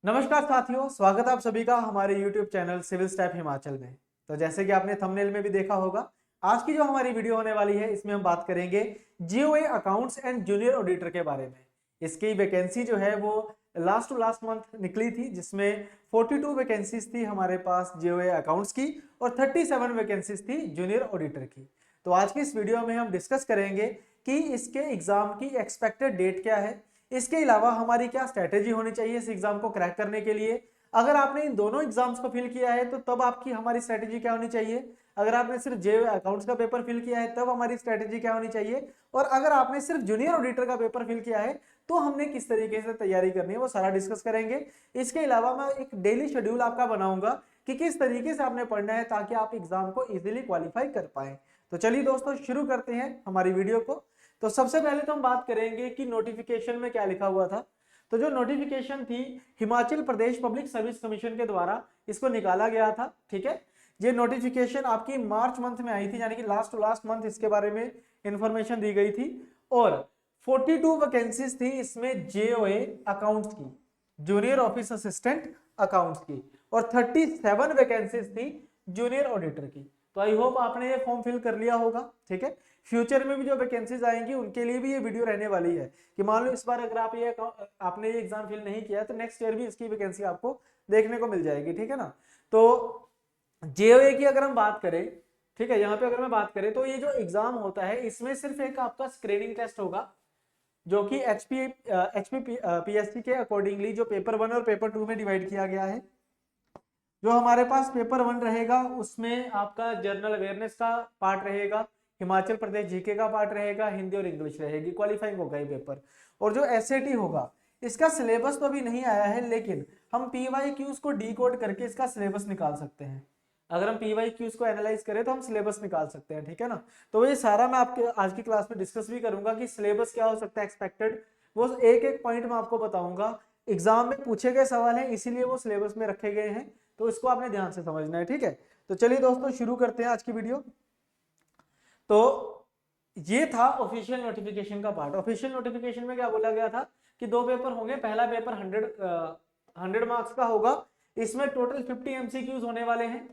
नमस्कार साथियों, स्वागत है आप सभी का हमारे YouTube channel civil staff Himachal में। तो जैसे कि आपने थंबनेल में भी देखा होगा, आज की जो हमारी वीडियो होने वाली है इसमें हम बात करेंगे Goa accounts and junior auditor के बारे में। इसकी वैकेंसी जो है वो लास्ट टू लास्ट मंथ निकली थी, जिसमें 42 वैकेंसीज थी हमारे पास जीओए अकाउंट्स की और 37 वैकेंसीज थी जूनियर ऑडिटर की। तो आज की इस वीडियो में हम डिस्कस करेंगे कि इसके एग्जाम की एक्सपेक्टेड डेट क्या है, इसके अलावा हमारी क्या स्ट्रेटेजी होनी चाहिए इस एग्जाम को क्रैक करने के लिए। अगर आपने इन दोनों एग्जाम्स को फिल किया है तो तब आपकी हमारी स्ट्रेटेजी क्या होनी चाहिए। अगर आपने सिर्फ जे अकाउंट्स का पेपर फिल किया है तब हमारी स्ट्रेटेजी क्या होनी चाहिए। और अगर आपने सिर्फ जूनियर ऑडिटर का पेपर फिल किया है तो हमने किस तरीके से तैयारी करनी है वो सारा डिस्कस करेंगे। इसके अलावा मैं एक डेली शेड्यूल आपका बनाऊंगा कि किस तरीके से आपने पढ़ना है ताकि आप एग्जाम को इजीली क्वालिफाई कर पाए। तो चलिए दोस्तों, शुरू करते हैं हमारी वीडियो को। तो सबसे पहले तो हम बात करेंगे कि नोटिफिकेशन में क्या लिखा हुआ था। तो जो नोटिफिकेशन थी Himachal Pradesh public service commission के द्वारा इसको निकाला गया था। ठीक है, ये नोटिफिकेशन आपकी मार्च मंथ में आई थी, यानी कि लास्ट टू लास्ट मंथ इसके बारे में इंफॉर्मेशन दी गई थी। और 42 वैकेंसीज थी इसमें जेओए अकाउंट्स की, जूनियर ऑफिस असिस्टेंट अकाउंट्स की, और 37 वैकेंसीज थी जूनियर ऑडिटर की। तो आई होप आपने ये फॉर्म फिल कर लिया होगा। ठीक है, फ्यूचर में भी जो वैकेंसीज आएंगी उनके लिए भी ये वीडियो रहने वाली है कि मान लो इस बार अगर आपने ये एग्जाम फिल नहीं किया तो नेक्स्ट ईयर भी इसकी वैकेंसी आपको देखने को मिल जाएगी। ठीक है ना। तो जेओए की अगर हम बात करें, ठीक है, यहाँ पे अगर मैं बात करें तो ये जो एग्जाम होता है इसमें सिर्फ एक आपका स्क्रीनिंग टेस्ट होगा, जो कि एचपी के अकॉर्डिंगली जो पेपर 1 और पेपर 2 में डिवाइड किया गया है। जो हमारे पास पेपर 1 रहेगा उसमें आपका जनरल अवेयरनेस का पार्ट रहेगा, हिमाचल प्रदेश जीके का पार्ट रहेगा, हिंदी और इंग्लिश रहेगी, क्वालिफाइंग होगा ये पेपर। और जो एसएटी होगा इसका सिलेबस तो अभी नहीं आया है, लेकिन हम पीवाईक्यूज को डीकोड करके इसका सिलेबस निकाल सकते हैं। अगर हम पीवाईक्यूज को एनालाइज करें तो हम सिलेबस निकाल सकते हैं। ठीक है ना। तो ये सारा मैं आपके आज की क्लास में डिस्कस भी करूंगा कि सिलेबस क्या हो सकता है एक्सपेक्टेड, वो एक एक पॉइंट मैं आपको बताऊंगा। एग्जाम में पूछे गए सवाल हैं इसीलिए वो सिलेबस में रखे गए हैं, तो इसको आपने ध्यान से समझना है। ठीक है, तो चलिए दोस्तों शुरू करते हैं आज की वीडियो। तो ये था ऑफिशियल नोटिफिकेशन का पार्ट। ऑफिशियल नोटिफिकेशन में क्या बोला गया था कि दो पेपर होंगे। पहला पेपर 100 मार्क्स का होगा, इसमें टोटल 50 एमसीक्यूज होने वाले हैं,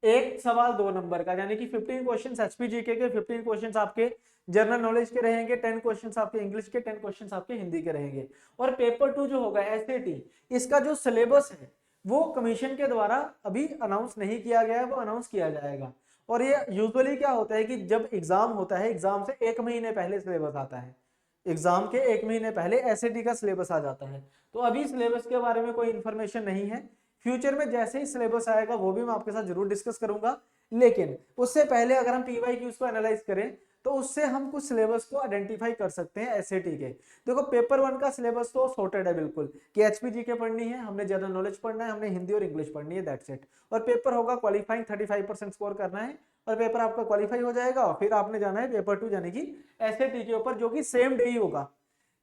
एक सवाल 2 नंबर का, यानी कि 15 क्वेश्चंस एचपीजीके के, 15 क्वेश्चंस आपके जनरल नॉलेज के रहेंगे, 10 क्वेश्चंस आपके इंग्लिश के, 10 क्वेश्चंस आपके हिंदी के रहेंगे। और पेपर 2 जो होगा एसएटी, इसका जो सिलेबस है वो कमीशन के द्वारा अभी अनाउंस नहीं किया गया है, वो अनाउंस किया जाएगा। और ये यूजुअली क्या होता है कि जब एग्जाम होता है, एग्जाम से 1 महीने पहले सिलेबस आता है, एग्जाम के 1 महीने पहले एसएटी का सिलेबस आ जाता है। तो अभी सिलेबस के बारे में कोई इंफॉर्मेशन नहीं है। फ्यूचर में जैसे ही सिलेबस आएगा वो भी मैं आपके साथ जरूर डिस्कस करूंगा, लेकिन उससे पहले अगर हम पीवाईक्यूज को एनालाइज करें तो उससे हम कुछ सिलेबस को आइडेंटिफाई कर सकते हैं एसएटी के। देखो पेपर 1 का सिलेबस तो सॉर्टेड है बिल्कुल, कि एचपीजी के पढ़नी है, हमने जनरल नॉलेज पढ़ना है, हमने हिंदी और इंग्लिश पढ़नी है, दैट्स इट। और पेपर होगा क्वालिफाइंग, 35% स्कोर करना है और पेपर आपका क्वालिफाई हो जाएगा। फिर आपने जाना है पेपर 2 यानी कि एसएटी के ऊपर, जो कि सेम डे ही होगा।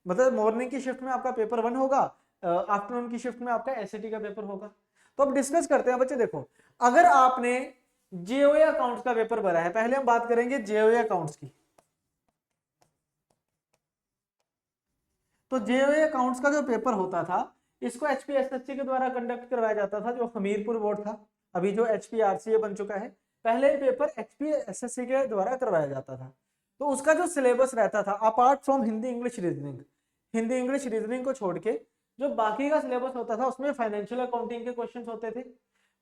मतलब मॉर्निंग की शिफ्ट में आपका पेपर 1 होगा, आफ्टरनून की शिफ्ट में आपका एसएटी का पेपर होगा। तो अब डिस्कस करते हैं बच्चे। देखो, अगर आपने जेओए अकाउंट्स का पेपर भरा है, पहले हम बात करेंगे जेओए अकाउंट्स की। तो जेओए अकाउंट्स का जो पेपर होता था इसको एचपीएसएससी के द्वारा कंडक्ट करवाया जाता था, जो हमीरपुर बोर्ड था, अभी जो एचपीआरसीए बन चुका है। पहले पेपर एचपीएसएससी के द्वारा करवाया जाता था। तो उसका जो सिलेबस रहता था, apart from Hindi English reasoning, Hindi English reasoning को छोड़ के जो बाकी का सिलेबस होता था उसमें फाइनेंशियल अकाउंटिंग के क्वेश्चंस होते थे,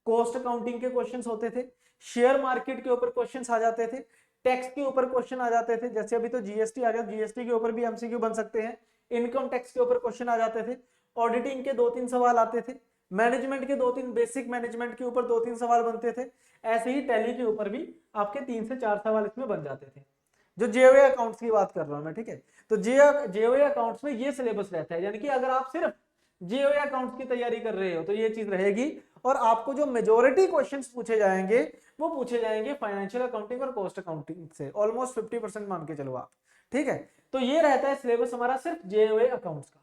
कॉस्ट अकाउंटिंग के क्वेश्चंस होते थे, शेयर मार्केट के ऊपर क्वेश्चंस आ जाते थे, टैक्स के ऊपर क्वेश्चन आ जाते थे, जैसे अभी तो जीएसटी आ गया, जीएसटी के ऊपर भी एमसीक्यू बन सकते हैं, इनकम टैक्स के ऊपर क्वेश्चन आ जाते थे, ऑडिटिंग के 2-3 सवाल आते थे, मैनेजमेंट के 2-3 बेसिक मैनेजमेंट के ऊपर 2-3 सवाल बनते थे। ऐसे ही टैली के ऊपर भी आपके 3 से 4 सवाल इसमें बन जाते थे, जो जेओए अकाउंट्स की बात कर रहा हूं मैं। ठीक है, तो जेओए अकाउंट्स में ये सिलेबस रहता है, यानी कि अगर आप सिर्फ जेओए अकाउंट्स की तैयारी कर रहे हो तो ये चीज रहेगी। और आपको जो मेजोरिटी क्वेश्चंस पूछे जाएंगे वो पूछे जाएंगे फाइनेंशियल अकाउंटिंग और कॉस्ट अकाउंटिंग से, ऑलमोस्ट 50% मान के चलो आप। ठीक है, तो ये रहता है सिलेबस हमारा सिर्फ जेओए अकाउंट्स का।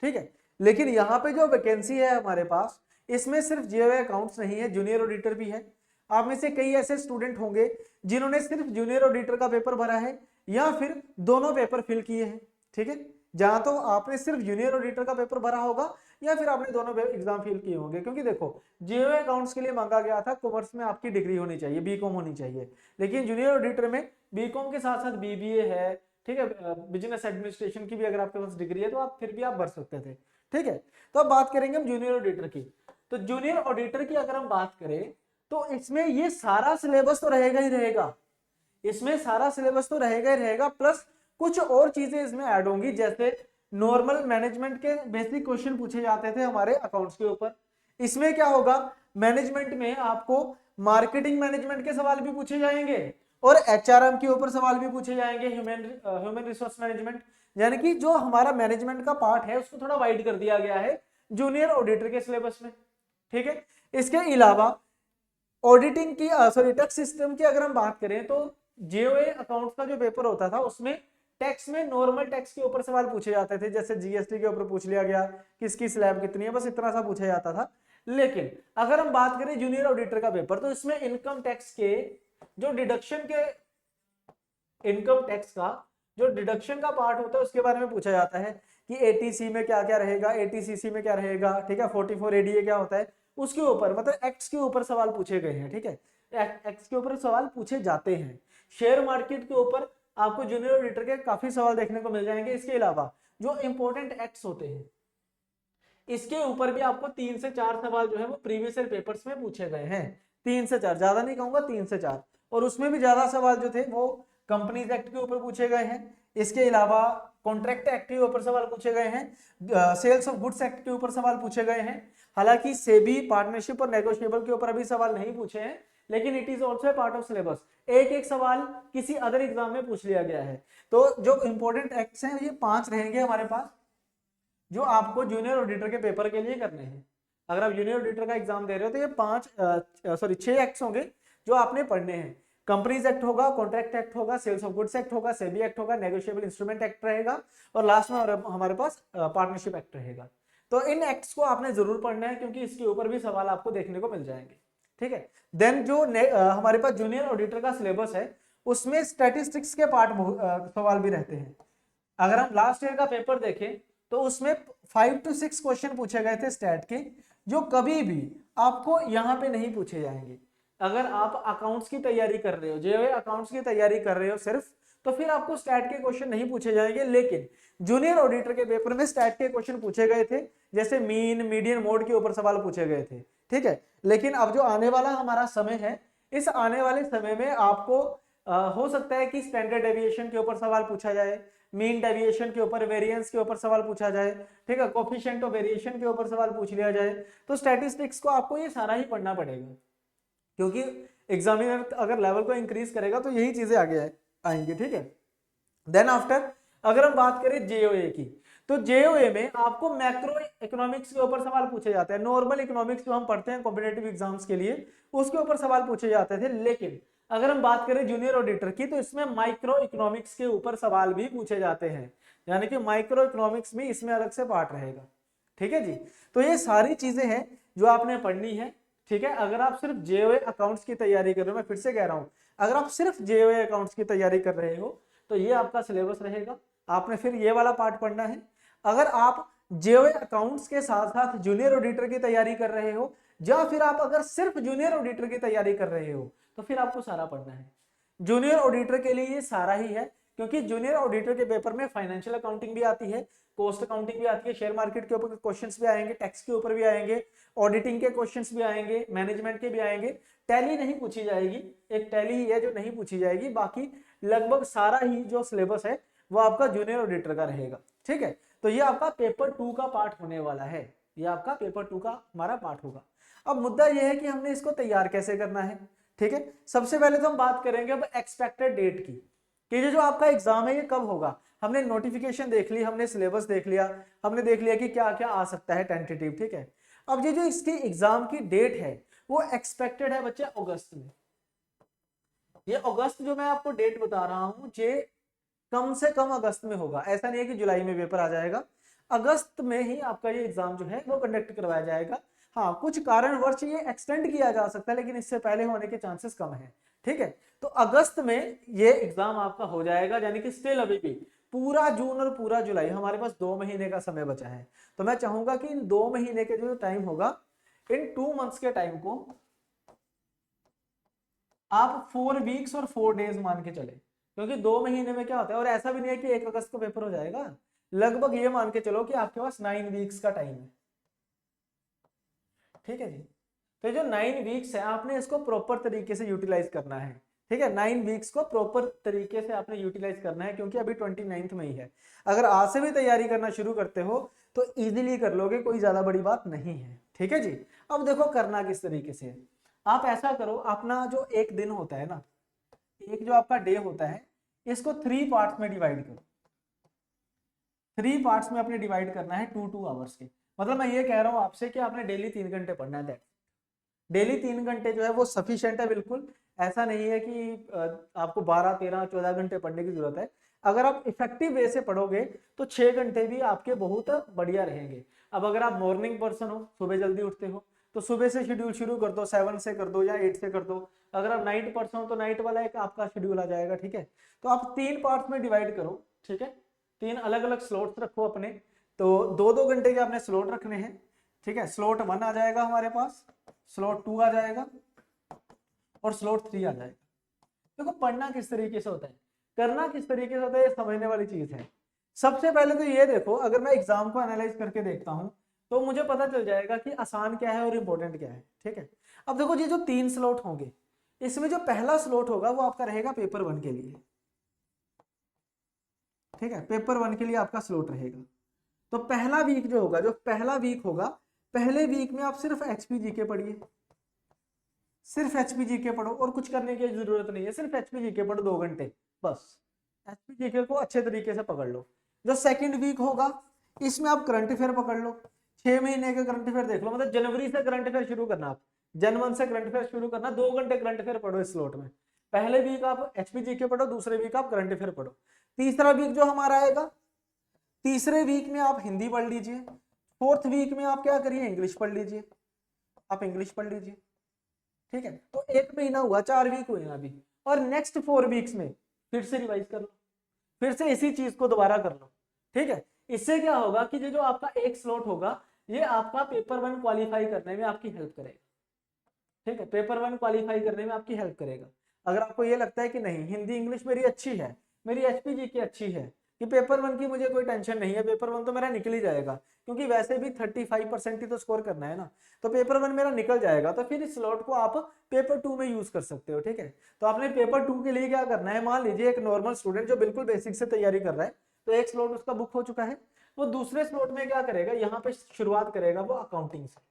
ठीक है, लेकिन यहाँ पे जो वैकेंसी है हमारे पास, इसमें सिर्फ जेओए अकाउंट्स नहीं है, जूनियर ऑडिटर भी है। आप में से कई ऐसे स्टूडेंट होंगे जिन्होंने सिर्फ जूनियर ऑडिटर का पेपर भरा है या फिर दोनों पेपर फिल किए हैं। ठीक है, जहां तो आपने सिर्फ जूनियर ऑडिटर का पेपर भरा होगा या फिर आपने दोनों एग्जाम फील किए होंगे, क्योंकि देखो जीओए अकाउंट्स के लिए मांगा गया था कॉमर्स में आपकी डिग्री होनी चाहिए, बीकॉम होनी चाहिए, लेकिन जूनियर ऑडिटर में बीकॉम के साथ साथ बीबीए है, ठीक है, बिजनेस एडमिनिस्ट्रेशन की भी अगर आपके पास डिग्री है तो आप फिर भी आप भर सकते थे, ठीक है। तो अब बात करेंगे हम जूनियर ऑडिटर की। तो जूनियर ऑडिटर की अगर हम बात करें तो इसमें ये सारा सिलेबस तो रहेगा ही रहेगा, इसमें सारा सिलेबस तो रहेगा ही रहेगा, प्लस कुछ और चीजें इसमें ऐड होंगी, जैसे नॉर्मल मैनेजमेंट के बेसिक क्वेश्चन पूछे जाते थे हमारे अकाउंट्स के ऊपर। इसमें क्या होगा, मैनेजमेंट में आपको मार्केटिंग मैनेजमेंट के सवाल भी पूछे जाएंगे और एचआरएम के ऊपर सवाल भी पूछे जाएंगे, ह्यूमन रिसोर्स मैनेजमेंट, यानी कि जो हमारा मैनेजमेंट का पार्ट है उसको थोड़ा वाइड कर दिया गया है जूनियर ऑडिटर के सिलेबस में, ठीक है। इसके अलावा ऑडिटिंग की टैक्स सिस्टम की अगर हम बात करें तो जीओए अकाउंट्स का जो पेपर होता था उसमें टैक्स में नॉर्मल टैक्स के ऊपर सवाल पूछे जाते थे, जैसे जीएसटी के ऊपर पूछ लिया गया किसकी स्लैब कितनी है, बस इतना सा पूछा जाता था। लेकिन अगर हम बात करें जूनियर ऑडिटर का पेपर तो इसमें इनकम टैक्स के जो डिडक्शन के इनकम टैक्स का जो डिडक्शन का पार्ट होता है उसके बारे में पूछा जाता है कि एटीसी में क्या क्या रहेगा, एटीसीसी में क्या रहेगा, ठीक है, 44 एडीए क्या होता है, उसके ऊपर मतलब एक्ट्स के ऊपर सवाल पूछे गए हैं, ठीक है, एक्ट्स के ऊपर सवाल पूछे जाते हैं। शेयर मार्केट के ऊपर आपको जूनियर ऑडिटर के काफी सवाल देखने को मिल जाएंगे। इसके अलावा जो इंपॉर्टेंट एक्ट्स होते हैं इसके ऊपर भी आपको 3 से 4 सवाल जो है वो प्रीवियस ईयर पेपर्स में पूछे गए हैं, 3 से 4, ज्यादा नहीं कहूंगा, 3 से 4, और उसमें भी ज्यादा सवाल जो थे वो कंपनीज एक्ट के ऊपर पूछे गए हैं। इसके अलावा कॉन्ट्रैक्ट एक्ट के ऊपर सवाल पूछे गए हैं, सेल्स ऑफ गुड्स एक्ट के ऊपर सवाल पूछे गए हैं। हालांकि सेबी, पार्टनरशिप और नेगोशिएबल के ऊपर अभी सवाल नहीं पूछे हैं, लेकिन it is also a part of syllabus, एक एक सवाल किसी अदर एग्जाम में पूछ लिया गया है। तो जो इंपॉर्टेंट एक्ट्स हैं ये 5 रहेंगे हमारे पास जो आपको जूनियर ऑडिटर के पेपर के लिए करने हैं। अगर आप जूनियर ऑडिटर का एग्जाम दे रहे हो तो ये 6 एक्ट्स होंगे जो आपने पढ़ने हैं। कंपनीज एक्ट होगा, कॉन्ट्रैक्ट एक्ट होगा, सेल्स ऑफ गुड्स एक्ट होगा, सेबी एक्ट होगा, नेगोशिएबल इंस्ट्रूमेंट एक्ट रहेगा और लास्ट में हमारे पास पार्टनरशिप एक्ट रहेगा। तो इन एक्ट्स को आपने जरूर पढ़ना है क्योंकि इसके ऊपर भी सवाल आपको देखने को मिल जाएंगे, ठीक है। देन जो हमारे पास जूनियर ऑडिटर का सिलेबस है उसमें स्टैटिस्टिक्स के पार्ट सवाल भी रहते हैं। अगर हम लास्ट ईयर का पेपर देखें तो उसमें 5 to 6 क्वेश्चन पूछे गए थे स्टैट के, जो कभी भी आपको यहाँ पे नहीं पूछे जाएंगे। अगर आप अकाउंट्स की तैयारी कर रहे हो, जेईई अकाउंट्स की तैयारी कर रहे हो सिर्फ, तो फिर आपको स्टैट के क्वेश्चन नहीं पूछे जाएंगे। लेकिन जूनियर ऑडिटर के पेपर में स्टैट के क्वेश्चन पूछे गए थे, जैसे मीन, मीडियन, मोड के ऊपर सवाल पूछे गए थे, ठीक है। लेकिन अब जो आने वाला हमारा समय है, इस आने वाले समय में आपको हो सकता है कि स्टैंडर्ड डेविएशन के ऊपर सवाल पूछा जाए, मीन डेविएशन के ऊपर, वेरिएंस के ऊपर सवाल पूछा जाए, ठीक है, कोफिशिएंट ऑफ वेरिएशन के ऊपर सवाल पूछ लिया जाए। तो स्टैटिस्टिक्स को आपको ये सारा ही पढ़ना पड़ेगा, क्योंकि एग्जामिनर अगर लेवल को इंक्रीज करेगा तो यही चीजें आगे आएंगी, ठीक है। देन आफ्टर अगर हम बात करें जेओए की, तो जेओए में आपको मैक्रो इकोनॉमिक्स के ऊपर सवाल पूछे जाते हैं। नॉर्मल इकोनॉमिक्स जो हम पढ़ते हैं कॉम्पिटिटिव एग्जाम्स के लिए, उसके ऊपर सवाल पूछे जाते थे। लेकिन अगर हम बात करें जूनियर ऑडिटर की, तो इसमें माइक्रो इकोनॉमिक्स के ऊपर सवाल भी पूछे जाते हैं, यानी कि माइक्रो इकोनॉमिक्स भी इसमें अलग से पार्ट रहेगा, ठीक है जी। तो ये सारी चीजें हैं जो आपने पढ़नी है, ठीक है। अगर आप सिर्फ जेओए अकाउंट्स की तैयारी कर रहे हो, मैं फिर से कह रहा हूं, अगर आप सिर्फ जेओए अकाउंट्स की तैयारी कर रहे हो तो ये आपका सिलेबस रहेगा, आपने फिर ये वाला पार्ट पढ़ना है। अगर आप जेओए अकाउंट्स के साथ साथ जूनियर ऑडिटर की तैयारी कर रहे हो, या फिर आप अगर सिर्फ जूनियर ऑडिटर की तैयारी कर रहे हो, तो फिर आपको सारा पढ़ना है। जूनियर ऑडिटर के लिए ये सारा ही है, क्योंकि जूनियर ऑडिटर के पेपर में फाइनेंशियल अकाउंटिंग भी आती है, कॉस्ट अकाउंटिंग भी आती है, शेयर मार्केट के ऊपर क्वेश्चंस भी आएंगे, टैक्स के ऊपर भी आएंगे, ऑडिटिंग के क्वेश्चंस भी आएंगे, मैनेजमेंट के भी आएंगे। टैली नहीं पूछी जाएगी, एक टैली ही है जो नहीं पूछी जाएगी, बाकी लगभग सारा ही जो सिलेबस है वो आपका जूनियर ऑडिटर का रहेगा, ठीक है। तो ये आपका पेपर 2 का पार्ट होने वाला है, ये आपका पेपर 2 का हमारा पार्ट होगा। अब मुद्दा ये है कि हमने इसको तैयार कैसे करना है, ठीक है। सबसे पहले तो हम बात करेंगे अब एक्सपेक्टेड डेट की, कि ये जो आपका एग्जाम है ये कब होगा। हमने नोटिफिकेशन देख ली, हमने सिलेबस देख लिया, हमने देख लिया कि क्या क्या आ सकता है टेंटेटिव, ठीक है। अब ये जो इसकी एग्जाम की डेट है वो एक्सपेक्टेड है बच्चे अगस्त में। ये अगस्त जो मैं आपको डेट बता रहा हूं, ये कम से कम अगस्त में होगा, ऐसा नहीं है कि जुलाई में पेपर आ जाएगा। अगस्त में ही आपका ये एग्जाम जो है वो कंडक्ट करवाया जाएगा। हाँ, कुछ कारणवश ये एक्सटेंड किया जा सकता है, लेकिन इससे पहले होने के चांसेस कम है, ठीक है। तो अगस्त में ये एग्जाम आपका हो जाएगा, यानी कि स्टिल अभी भी पूरा जून और पूरा जुलाई, हमारे पास 2 महीने का समय बचा है। तो मैं चाहूंगा कि इन 2 महीने के जो टाइम होगा, इन 2 मंथ्स के टाइम को आप 4 वीक्स और 4 डेज मान के चले, क्योंकि 2 महीने में क्या होता है, और ऐसा भी नहीं है कि 1 अगस्त को पेपर हो जाएगा, लगभग ये मान के चलो कि आपके पास 9 वीक्स का टाइम है। ठीक है जी, तो जो 9 वीक्स है आपने इसको प्रॉपर तरीके से यूटिलाइज करना है। ठीक है, 9 वीक्स को प्रॉपर तरीके से आपने यूटिलाइज करना है, क्योंकि अभी 29 में ही है। अगर आज से भी तैयारी करना शुरू करते हो तो इजीली कर लोगे, कोई ज्यादा बड़ी बात नहीं है। ठीक है जी, अब देखो करना किस तरीके से है। आप ऐसा करो, अपना जो एक दिन होता है ना, एक जो आपका डे होता है, इसको 3 पार्ट्स में डिवाइड करो। 3 पार्ट्स में आपने डिवाइड करना है 2-2 आवर्स के। मतलब मैं ये कह रहा हूं आपसे कि आपने डेली 3 घंटे पढ़ना है। डेली 3 घंटे जो है वो सफिशिएंट है, बिल्कुल ऐसा नहीं है कि आपको 12, 13, 14 घंटे पढ़ने की जरूरत है। अगर आप इफेक्टिव वे से पढ़ोगे तो 6 घंटे भी आपके बहुत बढ़िया रहेंगे। अब अगर आप मॉर्निंग पर्सन हो, सुबह जल्दी उठते हो, तो सुबह से शेड्यूल शुरू कर दो, 7 से कर दो या 8 से कर दो। अगर आप नाइट पर्सन हो तो नाइट वाला एक आपका शेड्यूल आ जाएगा। ठीक है, तो आप 3 पार्ट्स में डिवाइड करो। ठीक है, 3 अलग अलग स्लॉट्स रखो अपने, तो 2-2 घंटे के आपने स्लॉट रखने हैं। ठीक है, स्लॉट 1 आ जाएगा हमारे पास, स्लॉट 2 आ जाएगा और स्लॉट 3 आ जाएगा। देखो पढ़ना किस तरीके से होता है, करना किस तरीके से होता है, ये समझने वाली चीज है। सबसे पहले तो ये देखो, अगर मैं एग्जाम को एनालाइज करके देखता हूं तो मुझे पता चल जाएगा कि आसान क्या है और इम्पोर्टेंट क्या है। ठीक है, अब देखो ये जो 3 स्लॉट होंगे, इसमें जो पहला स्लॉट होगा वो आपका रहेगा पेपर 1 के लिए। ठीक है, पेपर 1 के लिए आपका स्लॉट रहेगा। तो पहला वीक जो होगा, जो पहला वीक होगा, पहले वीक में आप सिर्फ एचपीजी के पढ़िए, सिर्फ एचपीजी के पढ़ो और कुछ करने की जरूरत नहीं है, सिर्फ एचपीजी के पढ़ो 2 घंटे बस। एचपीजी को अच्छे तरीके से पकड़ लो। जो सेकंड वीक होगा, इसमें आप करंट अफेयर पकड़ लो, 6 महीने के करंट अफेयर देख लो। मतलब जनवरी से करंट अफेयर शुरू करना, आप जनवरी से करंट अफेयर शुरू करना, 2 घंटे करंट अफेयर पढ़ो इस स्लॉट में। पहले वीक आप एचपीजी के पढ़ो, दूसरे वीक आप करंट अफेयर पढ़ो। तीसरा वीक जो हमारा आएगा, तीसरे वीक में आप हिंदी पढ़ लीजिए। फोर्थ वीक में आप क्या करिए, इंग्लिश पढ़ लीजिए, आप इंग्लिश पढ़ लीजिए। ठीक है, तो 1 महीना हुआ, 4 वीक हुए अभी, और नेक्स्ट 4 वीक्स में फिर से रिवाइज कर लो, फिर से इसी चीज को दोबारा कर लो। ठीक है, इससे क्या होगा कि ये जो आपका एक स्लॉट होगा, ये आपका पेपर 1 क्वालिफाई करने में आपकी हेल्प करेगा। ठीक है, पेपर 1 क्वालिफाई करने में आपकी हेल्प करेगा। अगर आपको ये लगता है कि नहीं हिंदी इंग्लिश मेरी अच्छी है, मेरी एचपीजी की अच्छी है, कि पेपर 1 की मुझे कोई टेंशन नहीं है, पेपर 1 तो मेरा निकल ही जाएगा, क्योंकि वैसे भी 35% ही तो स्कोर करना है ना, तो पेपर 1 मेरा निकल जाएगा, तो फिर इस स्लॉट को आप पेपर 2 में यूज कर सकते हो। ठीक है, तो आपने पेपर 2 के लिए क्या करना है, मान लीजिए एक नॉर्मल स्टूडेंट जो बिल्कुल बेसिक से तैयारी कर रहा है, तो एक स्लॉट उसका बुक हो चुका है, वो दूसरे स्लॉट में क्या करेगा, यहाँ पे शुरुआत करेगा वो अकाउंटिंग से।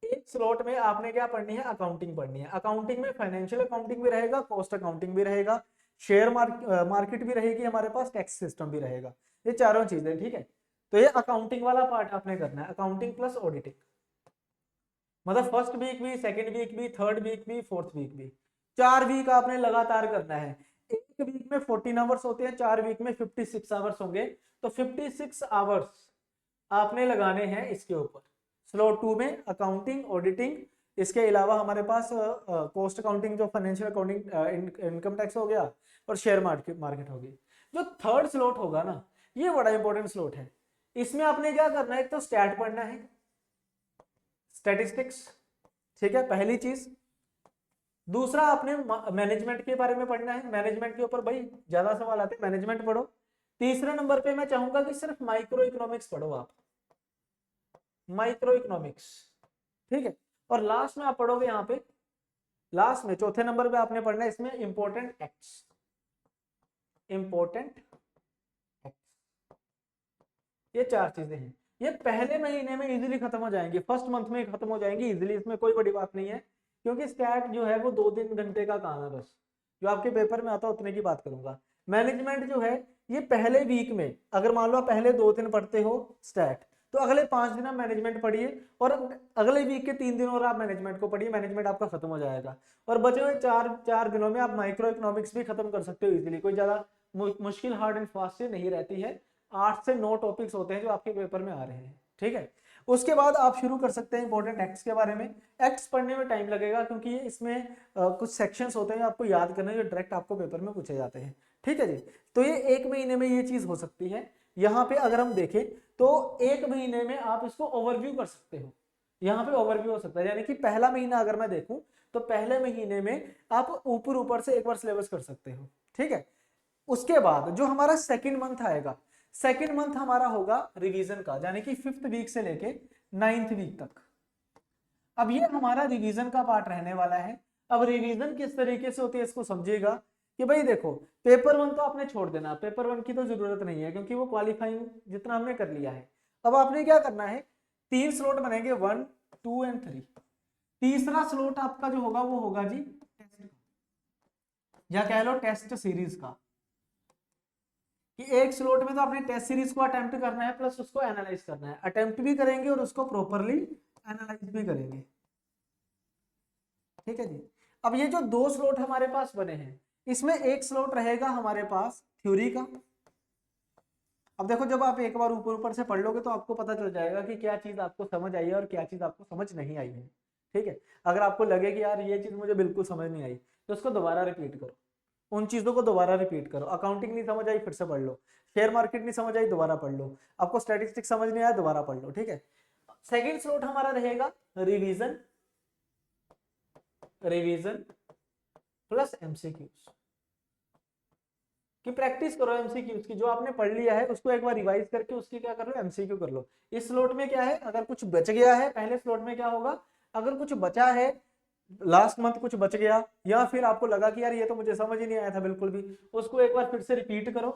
एक स्लॉट में आपने क्या पढ़नी है, अकाउंटिंग पढ़नी है। अकाउंटिंग में फाइनेंशियल अकाउंटिंग भी रहेगा, कॉस्ट अकाउंटिंग भी रहेगा, शेयर मार्केट भी रहेगी हमारे पास, टैक्स सिस्टम भी रहेगा, ये चारों चीजें। ठीक है, तो ये अकाउंटिंग वाला पार्ट आपने करना है, अकाउंटिंग प्लस ऑडिटिंग। मतलब फर्स्ट वीक भी, सेकंड वीक भी, थर्ड वीक भी, फोर्थ वीक भी, 4 वीक आपने लगातार करना है। एक वीक में 14 आवर्स होते हैं, 4 वीक में 56 आवर्स होंगे, तो 56 आवर्स आपने लगाने हैं इसके ऊपर। स्लॉट 2 में अकाउंटिंग, ऑडिटिंग, इसके अलावा हमारे पास कॉस्ट अकाउंटिंग, जो फाइनेंशियल अकाउंटिंग, इनकम टैक्स हो गया, और शेयर मार्केट हो गई। जो थर्ड स्लॉट होगा ना, ये बड़ा इंपॉर्टेंट स्लॉट है। इसमें आपने क्या करना है, एक तो स्टैट पढ़ना है, स्टैटिस्टिक्स। ठीक है, पहली चीज। दूसरा आपने मैनेजमेंट के बारे में पढ़ना है, मैनेजमेंट के ऊपर भाई ज्यादा सवाल आते हैं, मैनेजमेंट पढ़ो। तीसरे नंबर पे मैं चाहूंगा कि सिर्फ माइक्रो इकोनॉमिक्स पढ़ो आप, माइक्रो इकोनॉमिक्स। ठीक है, और लास्ट में आप पढ़ोगे यहाँ पे, लास्ट में चौथे नंबर पे आपने पढ़ना है इसमें इंपॉर्टेंट एक्ट्स, इंपॉर्टेंट एक्ट्स। ये 4 चीजें हैं, ये पहले महीने में इजीली खत्म हो जाएंगी, फर्स्ट मंथ में खत्म हो जाएंगी इजीली, इसमें कोई बड़ी बात नहीं है, क्योंकि स्टैट जो है वो 2-3 घंटे का काम है बस। जो आपके पेपर में आता है उतने की बात करूंगा। मैनेजमेंट जो है, ये पहले वीक में, अगर मान लो आप पहले 2 दिन पढ़ते हो स्टैट, तो अगले 5 दिन आप मैनेजमेंट पढ़िए, और अगले वीक के 3 दिन और आप मैनेजमेंट को पढ़िए, मैनेजमेंट आपका खत्म हो जाएगा। और बचे हुए 4 दिनों में आप माइक्रो इकोनॉमिक्स भी खत्म कर सकते हो इजीली, कोई ज्यादा मुश्किल हार्ड एंड फास्ट से नहीं रहती है। 8 से 9 टॉपिक्स होते हैं जो आपके पेपर में आ रहे हैं। ठीक है, उसके बाद आप शुरू कर सकते हैं इंपॉर्टेंट एक्ट्स के बारे में। एक्ट्स पढ़ने में टाइम लगेगा, क्योंकि इसमें कुछ सेक्शंस होते हैं आपको याद करने, जो डायरेक्ट आपको पेपर में पूछे जाते हैं। ठीक है जी। तो ये 1 महीने में ये चीज हो सकती है। यहाँ पे अगर हम देखें तो 1 महीने में आप इसको ओवरव्यू कर सकते हो, यहाँ पे ओवरव्यू हो सकता है, यानी कि पहला महीना अगर मैं देखूं तो पहले महीने में आप ऊपर ऊपर से एक बार सिलेबस कर सकते हो, ठीक है। उसके बाद जो हमारा सेकंड मंथ आएगा, सेकंड मंथ हमारा होगा रिवीजन का, यानी कि 5th वीक से लेके 9th वीक तक। अब ये हमारा रिवीजन का पार्ट रहने वाला है। अब रिवीजन किस तरीके से होती है इसको समझिएगा कि भाई देखो, पेपर 1 तो आपने छोड़ देना, पेपर 1 की तो जरूरत नहीं है क्योंकि वो क्वालिफाइंग जितना हमने कर लिया है। अब आपने क्या करना है, 3 स्लॉट बनेंगे, 1, 2 एंड 3। तीसरा स्लॉट आपका जो होगा वो होगा जी टेस्ट, या कह लो टेस्ट सीरीज का, कि एक स्लॉट में तो आपने टेस्ट सीरीज को अटेम्प्ट करना है प्लस उसको एनालाइज करना है, अटेम्प्ट भी करेंगे और उसको प्रॉपरली एनालाइज भी करेंगे, ठीक है जी। अब ये जो 2 स्लॉट हमारे पास बने हैं, इसमें एक स्लॉट रहेगा हमारे पास थ्योरी का। अब देखो, जब आप एक बार ऊपर ऊपर से पढ़ लोगे तो आपको पता चल जाएगा कि क्या चीज आपको समझ आई है और क्या चीज आपको समझ नहीं आई है, ठीक है। अगर आपको लगे कि यार ये चीज मुझे बिल्कुल समझ नहीं आई तो उसको दोबारा रिपीट करो, उन चीजों को दोबारा रिपीट करो। अकाउंटिंग नहीं समझ आई फिर से पढ़ लो, शेयर मार्केट नहीं समझ आई दोबारा पढ़ लो, आपको स्टैटिस्टिक्स समझ नहीं आया दोबारा पढ़ लो, ठीक है। सेकंड स्लॉट हमारा रहेगा रिवीजन, रिवीजन प्लस एमसीक्यूज, कि प्रैक्टिस करो एमसीक्यूज की, जो आपने पढ़ लिया है उसको एक बार रिवाइज करके उसकी क्या कर लो, एमसीक्यू कर लो। इस स्लॉट में क्या है, अगर कुछ बच गया है, पहले स्लॉट में क्या होगा, अगर कुछ बचा है लास्ट मंथ कुछ बच गया, या फिर आपको लगा कि यार ये तो मुझे समझ ही नहीं आया था बिल्कुल भी, उसको एक बार फिर से रिपीट करो,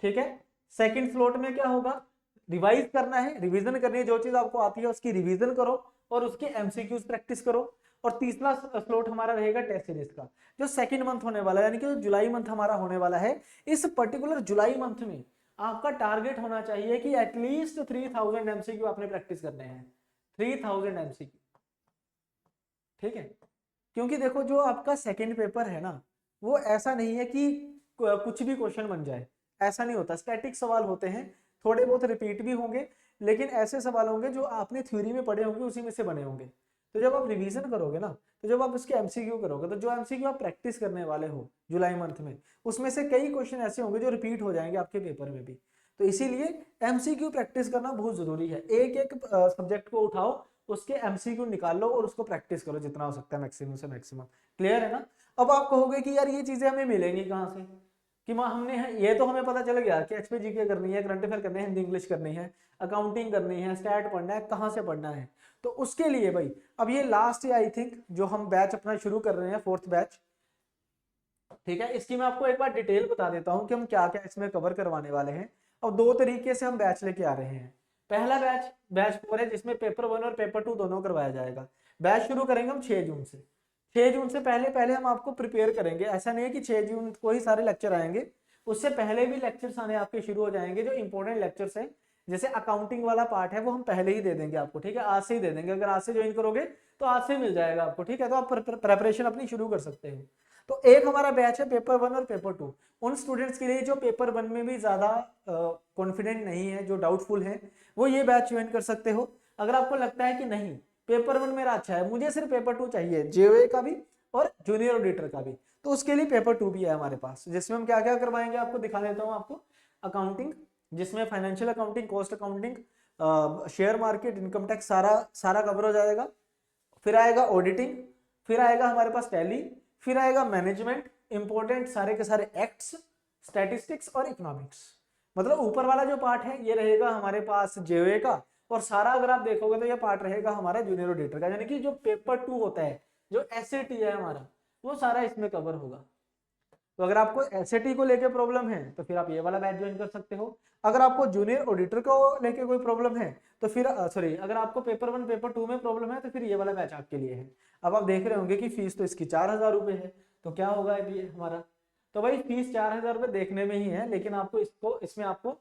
ठीक है। सेकंड स्लॉट में क्या होगा, रिवाइज करना है, रिवीजन करनी है, जो चीज आपको आती है उसकी रिवीजन करो और उसकी एमसीक्यूज प्रैक्टिस करो। और तीसरा स्लॉट हमारा रहेगा टेस्ट सीरीज का, जो सेकंड मंथ होने वाला है, यानी कि जो जुलाई मंथ हमारा होने वाला है। इस पर्टिकुलर जुलाई मंथ में आपका टारगेट होना चाहिए कि एटलीस्ट 3000 एमसीक्यू आपने प्रैक्टिस करने हैं, 3000 एमसीक्यू, ठीक है। क्योंकि देखो, जो आपका सेकंड पेपर है ना, वो ऐसा नहीं है कि कुछ भी क्वेश्चन बन जाए, ऐसा नहीं होता। स्टैटिक सवाल होते हैं, थोड़े बहुत रिपीट भी होंगे, लेकिन ऐसे सवाल होंगे जो आपने थ्योरी में पढ़े होंगे उसी में से बने होंगे। तो जब आप रिवीजन करोगे ना, तो जब आप उसके एमसीक्यू करोगे, तो जो एमसीक्यू आप प्रैक्टिस करने वाले हो जुलाई मंथ में, उसमें से कई क्वेश्चन ऐसे होंगे जो रिपीट हो जाएंगे आपके पेपर में भी। तो इसीलिए एमसीक्यू प्रैक्टिस करना बहुत जरूरी है। एक एक सब्जेक्ट को उठाओ, उसके एमसीक्यू निकाल लो और उसको प्रैक्टिस करो जितना हो सकता है मैक्सिमम से मैक्सिमम। क्लियर है ना। अब आप कहोगे कि यार ये चीजें हमें मिलेंगी कहाँ से, कि माँ हमने ये तो हमें पता चल गया कि एचपीजीके करनी है, करंट अफेयर करनी है, हिंदी इंग्लिश करनी है, अकाउंटिंग करनी है, स्टैट पढ़ना है, कहाँ से पढ़ना है। तो उसके लिए भाई, अब ये लास्ट आई थिंक जो हम बैच अपना शुरू कर रहे हैं, 4th बैच, ठीक है। इसकी मैं आपको एक बार डिटेल बता देता हूँ कि हम क्या क्या इसमें कवर करवाने वाले हैं। और 2 तरीके से हम बैच लेके आ रहे हैं। पहला बैच, बैच 4 है, जिसमें पेपर 1 और पेपर 2 दोनों करवाया जाएगा। बैच शुरू करेंगे हम 6 जून से। 6 जून से पहले पहले हम आपको प्रिपेयर करेंगे, ऐसा नहीं है कि 6 जून को ही सारे लेक्चर आएंगे, उससे पहले भी लेक्चर्स आने आपके शुरू हो जाएंगे। जो इंपॉर्टेंट लेक्चर्स हैं, जैसे अकाउंटिंग वाला पार्ट है, वो हम पहले ही दे देंगे आपको, ठीक है। आज से ही दे देंगे, अगर आज से ज्वाइन करोगे तो आज से मिल जाएगा आपको, ठीक है। तो आप प्रेपरेशन अपनी शुरू कर सकते हो। तो एक हमारा बैच है पेपर 1 और पेपर 2, उन स्टूडेंट्स के लिए जो पेपर 1 में भी ज्यादा कॉन्फिडेंट नहीं है, जो डाउटफुल है, वो ये बैच ज्वाइन कर सकते हो। अगर आपको लगता है कि नहीं, पेपर 1 मेरा अच्छा है, मुझे सिर्फ पेपर 2 चाहिए, जेओए का भी और जूनियर ऑडिटर का भी, तो उसके लिए पेपर 2 भी है हमारे पास, जिसमें हम क्या क्या करवाएंगे आपको दिखा देता हूँ आपको। अकाउंटिंग, जिसमें financial accounting, cost accounting, share market, income tax, सारा सारा कवर हो जाएगा। फिर आएगा ऑडिटिंग, फिर आएगा हमारे पास टैली, फिर आएगा मैनेजमेंट, इंपॉर्टेंट सारे के सारे एक्ट्स, स्टैटिस्टिक्स और इकोनॉमिक्स। मतलब ऊपर वाला जो पार्ट है ये रहेगा हमारे पास जेओए का, और सारा अगर आप देखोगे तो ये पार्ट रहेगा हमारा जूनियर ऑडिटर का, यानी कि जो पेपर 2 होता है, जो एसएटी है हमारा, वो सारा इसमें कवर होगा। तो अगर आपको एसएटी को लेके प्रॉब्लम है तो फिर आप ये वाला बैच ज्वाइन कर सकते हो। अगर आपको जूनियर ऑडिटर को लेके कोई प्रॉब्लम है तो फिर सॉरी, अगर आपको पेपर 1 पेपर 2 में प्रॉब्लम है तो फिर ये वाला बैच आपके लिए है। अब आप देख रहे होंगे कि फीस तो इसकी 4000 रुपये है, तो क्या होगा अभी हमारा, तो भाई फीस 4000 रुपये देखने में ही है, लेकिन आपको इसको इसमें आपको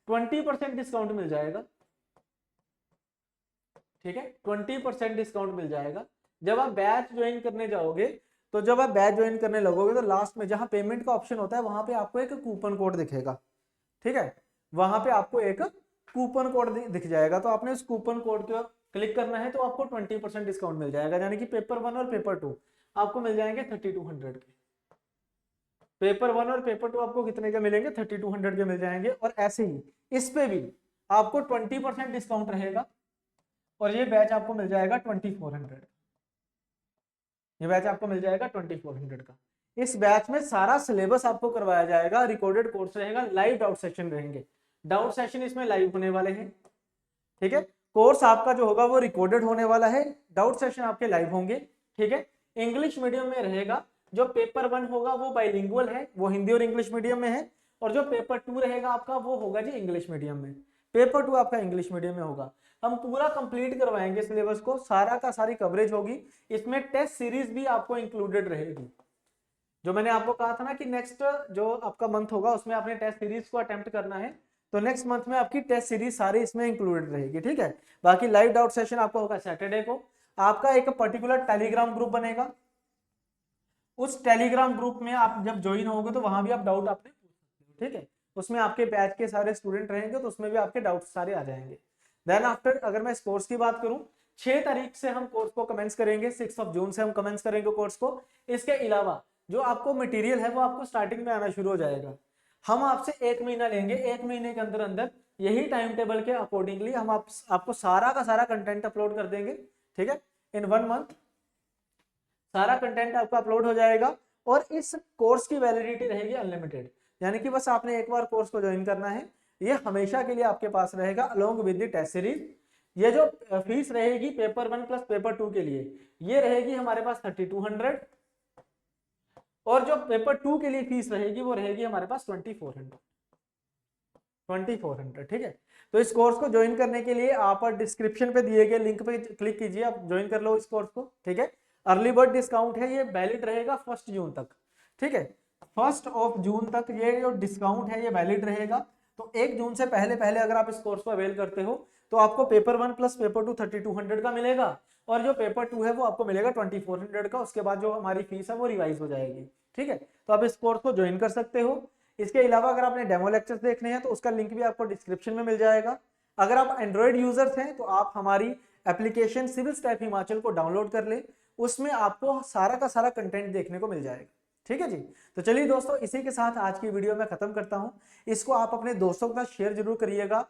20% डिस्काउंट मिल जाएगा, ठीक है। 20% डिस्काउंट मिल जाएगा जब आप बैच ज्वाइन करने जाओगे। तो जब आप बैच ज्वाइन करने लगोगे तो लास्ट में जहां पेमेंट का ऑप्शन होता है वहां पे आपको एक कूपन कोड दिखेगा, ठीक है। वहां पे आपको एक कूपन कोड दिख जाएगा, तो आपने उस कूपन कोड को क्लिक करना है तो आपको 20% डिस्काउंट मिल जाएगा, यानी कि पेपर 1 और पेपर 2 आपको मिल जाएंगे 3200 के, पेपर 1 और पेपर 2 आपको कितने के मिलेंगे, 3200 के मिल जाएंगे। और ऐसे ही इस पे भी आपको 20% डिस्काउंट रहेगा और ये बैच आपको मिल जाएगा 2400। ये बैच आपको मिल जाएगा 2400 का। इस बैच में सारा सिलेबस आपको करवाया जाएगा, रिकॉर्डेड कोर्स रहेगा, लाइव डाउट सेशन रहेंगे। डाउट सेशन इसमें लाइव होने वाले हैं, ठीक है। कोर्स आपका जो होगा वो रिकॉर्डेड होने वाला है, डाउट सेशन आपके लाइव होंगे, ठीक है। इंग्लिश मीडियम में रहेगा। जो पेपर 1 होगा वो बाइलिंगुअल है, वो हिंदी और इंग्लिश मीडियम में है। और जो पेपर 2 रहेगा आपका वो होगा जी इंग्लिश मीडियम में। पेपर 2 आपका इंग्लिश मीडियम में होगा। हम पूरा कंप्लीट करवाएंगे सिलेबस को, सारा का सारी कवरेज होगी। इसमें टेस्ट सीरीज भी आपको इंक्लूडेड रहेगी। जो मैंने आपको कहा था ना कि नेक्स्ट जो आपका मंथ होगा उसमें आपने टेस्ट सीरीज को अटेम्प्ट करना है, तो नेक्स्ट मंथ में आपकी टेस्ट सीरीज सारी इसमें इंक्लूडेड रहेगी, ठीक है। बाकी लाइव डाउट सेशन आपका होगा सैटरडे को। आपका एक पर्टिकुलर टेलीग्राम ग्रुप बनेगा, उस टेलीग्राम ग्रुप में आप जब ज्वाइन होगे तो वहां भी आप डाउट आपने पूछ सकते हो, ठीक है। उसमें आपके बैच के सारे स्टूडेंट रहेंगे तो उसमें भी आपके डाउट सारे आ जाएंगे। देन आफ्टर अगर मैं इस कोर्स की बात करूं, 6 तारीख से हम कोर्स को कमेंस करेंगे, 6 जून से हम कमेंस करेंगे कोर्स को। इसके अलावा जो आपको मटेरियल है वो आपको स्टार्टिंग में आना शुरू हो जाएगा। हम आपसे 1 महीना लेंगे, 1 महीने के अंदर अंदर यही टाइम टेबल के अकॉर्डिंगली हम आपको सारा का सारा कंटेंट अपलोड कर देंगे, ठीक है। इन 1 मंथ सारा कंटेंट आपका अपलोड हो जाएगा। और इस कोर्स की वैलिडिटी रहेगी अनलिमिटेड, यानी कि बस आपने एक बार कोर्स को ज्वाइन करना है, ये हमेशा के लिए आपके पास रहेगा along with the test series. ये जो फीस रहेगी पेपर 1 प्लस पेपर 2 के लिए, ये रहेगी हमारे पास 3200। और जो पेपर 2 के लिए फीस रहेगी वो रहेगी हमारे पास 2400, ठीक है। तो इस कोर्स को ज्वाइन करने के लिए आप डिस्क्रिप्शन पे दिए गए लिंक पे क्लिक कीजिए, आप ज्वाइन कर लो इस कोर्स को, ठीक है। अर्ली बर्ड डिस्काउंट है, ये वैलिड रहेगा 1 जून तक, ठीक है। 1 जून तक ये जो डिस्काउंट है ये वैलिड रहेगा। तो 1 जून से पहले पहले अगर आप इस कोर्स को अवेल करते हो तो आपको पेपर 1 प्लस पेपर 2 3200 का मिलेगा, और जो पेपर 2 है वो आपको मिलेगा 2400 का। उसके बाद जो हमारी फीस है वो रिवाइज हो जाएगी, ठीक है। तो आप इस कोर्स को ज्वाइन कर सकते हो। इसके अलावा अगर आपने डेमो लेक्चर्स देखने हैं तो उसका लिंक भी आपको डिस्क्रिप्शन में मिल जाएगा। अगर आप एंड्रॉइड यूजर्स हैं तो आप हमारी एप्लीकेशन सिविल स्टैफ हिमाचल को डाउनलोड कर ले, उसमें आपको सारा का सारा कंटेंट देखने को मिल जाएगा, ठीक है जी। तो चलिए दोस्तों, इसी के साथ आज की वीडियो मैं खत्म करता हूं। इसको आप अपने दोस्तों के साथ शेयर जरूर करिएगा,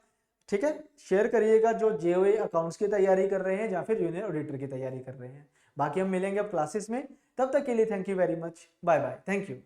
ठीक है। शेयर करिएगा जो जेओए अकाउंट्स की तैयारी कर रहे हैं या फिर जूनियर ऑडिटर की तैयारी कर रहे हैं। बाकी हम मिलेंगे अब क्लासेस में, तब तक के लिए thank you very much, bye bye, thank you.